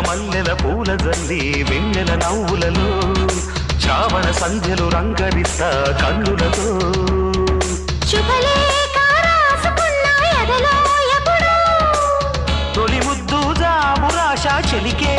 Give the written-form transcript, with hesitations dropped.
మల్లెల పూల జల్లి వెన్నెల నవ్వులలో శ్రావణ సంధ్యలు రంగరిస్తా కన్నులతో తొలి ముద్దు జాబురాశ చెలికే